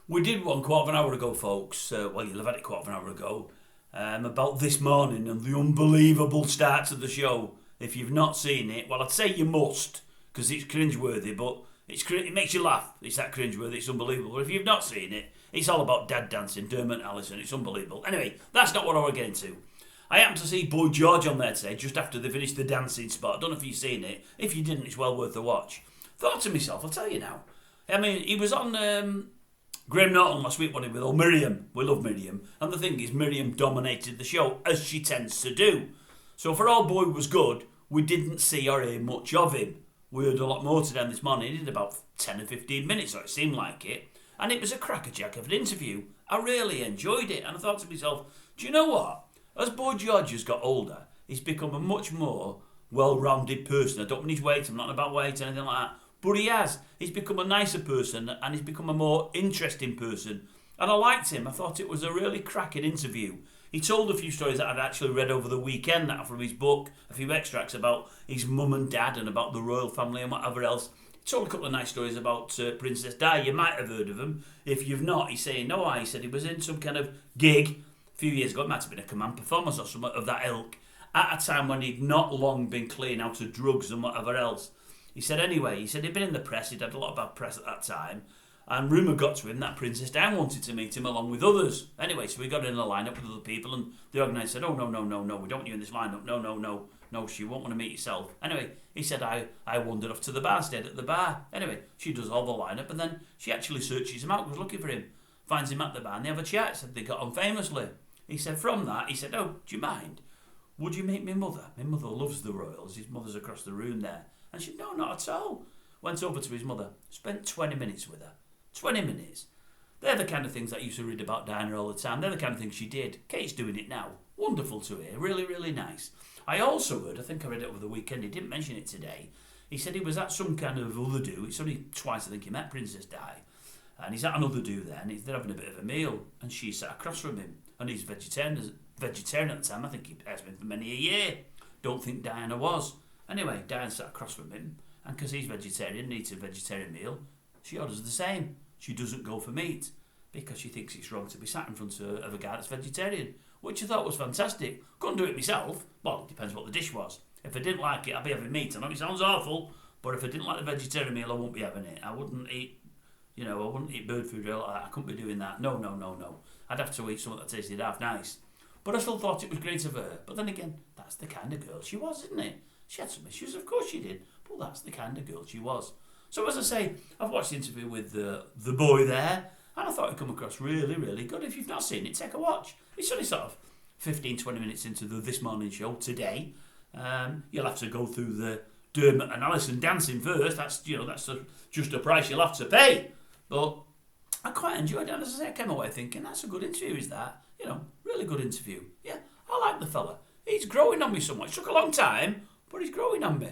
We did one quarter of an hour ago, folks. Well, you'll have had it quarter of an hour ago. About this morning and the unbelievable start to the show. If you've not seen it, well, I'd say you must, because it's cringeworthy, but it makes you laugh. It's that cringeworthy, it's unbelievable. But if you've not seen it, it's all about dad dancing, Dermot Allison, it's unbelievable. Anyway, that's not what I want to get into. I happened to see Boy George on there today, just after they finished the dancing spot. I don't know if you've seen it. If you didn't, it's well worth a watch. Thought to myself, I'll tell you now. I mean, he was on Graham Norton last week, wasn't he, with old Miriam. We love Miriam. And the thing is, Miriam dominated the show, as she tends to do. So for all Boy was good, we didn't see or hear much of him. We heard a lot more today this morning. He did about 10 or 15 minutes, or it seemed like it. And it was a crackerjack of an interview. I really enjoyed it. And I thought to myself, do you know what? As Boy George has got older, he's become a much more well-rounded person. I don't mean his weight, I'm not about weight or anything like that. But he has. He's become a nicer person and he's become a more interesting person. And I liked him. I thought it was a really cracking interview. He told a few stories that I'd actually read over the weekend that from his book, a few extracts about his mum and dad and about the royal family and whatever else. He told a couple of nice stories about Princess Di. You might have heard of him. If you've not, he's saying, no, he said he was in some kind of gig a few years ago. It might have been a command performance or something of that ilk at a time when he'd not long been clean out of drugs and whatever else. He said anyway, he'd been in the press, he'd had a lot of bad press at that time, and rumour got to him that Princess Diana wanted to meet him along with others. Anyway, so we got in a lineup with other people, and the organiser said, oh, no, we don't want you in this lineup, no, she won't want to meet yourself. Anyway, he said, I wandered off to the bar, stayed at the bar. Anyway, she does all the lineup, and then she actually searches him out, was looking for him, finds him at the bar, and they have a chat, said they got on famously. He said, from that, he said, oh, do you mind? Would you meet my mother? My mother loves the royals, his mother's across the room there. And she said, no, not at all. Went over to his mother, spent 20 minutes with her. 20 minutes. They're the kind of things that I used to read about Diana all the time. They're the kind of things she did. Kate's doing it now. Wonderful to hear. Really, really nice. I also heard, I think I read it over the weekend, he didn't mention it today, he said he was at some kind of other do. It's only twice I think he met Princess Di. And he's at another do there, and they're having a bit of a meal. And she sat across from him. And he's vegetarian at the time. I think he has been for many a year. Don't think Diana was. Anyway, Diane sat across from him, and because he's vegetarian and eats a vegetarian meal, she orders the same. She doesn't go for meat because she thinks it's wrong to be sat in front of a guy that's vegetarian, which I thought was fantastic. Couldn't do it myself. Well, it depends what the dish was. If I didn't like it, I'd be having meat. I know it sounds awful, but if I didn't like the vegetarian meal, I wouldn't be having it. I wouldn't eat, I wouldn't eat bird food or like that. I couldn't be doing that. No. I'd have to eat something that tasted half nice. But I still thought it was great of her. But then again, that's the kind of girl she was, isn't it? She had some issues, of course she did, but that's the kind of girl she was. So as I say, I've watched the interview with the boy there, and I thought it come across really, really good. If you've not seen it, take a watch. It's only sort of 15, 20 minutes into This Morning show today. You'll have to go through the Dermot and Allison dancing first. That's just a price you'll have to pay. But I quite enjoyed it. And as I say, I came away thinking, that's a good interview, is that? Really good interview. Yeah, I like the fella. He's growing on me somewhat. It took a long time, but he's growing on me.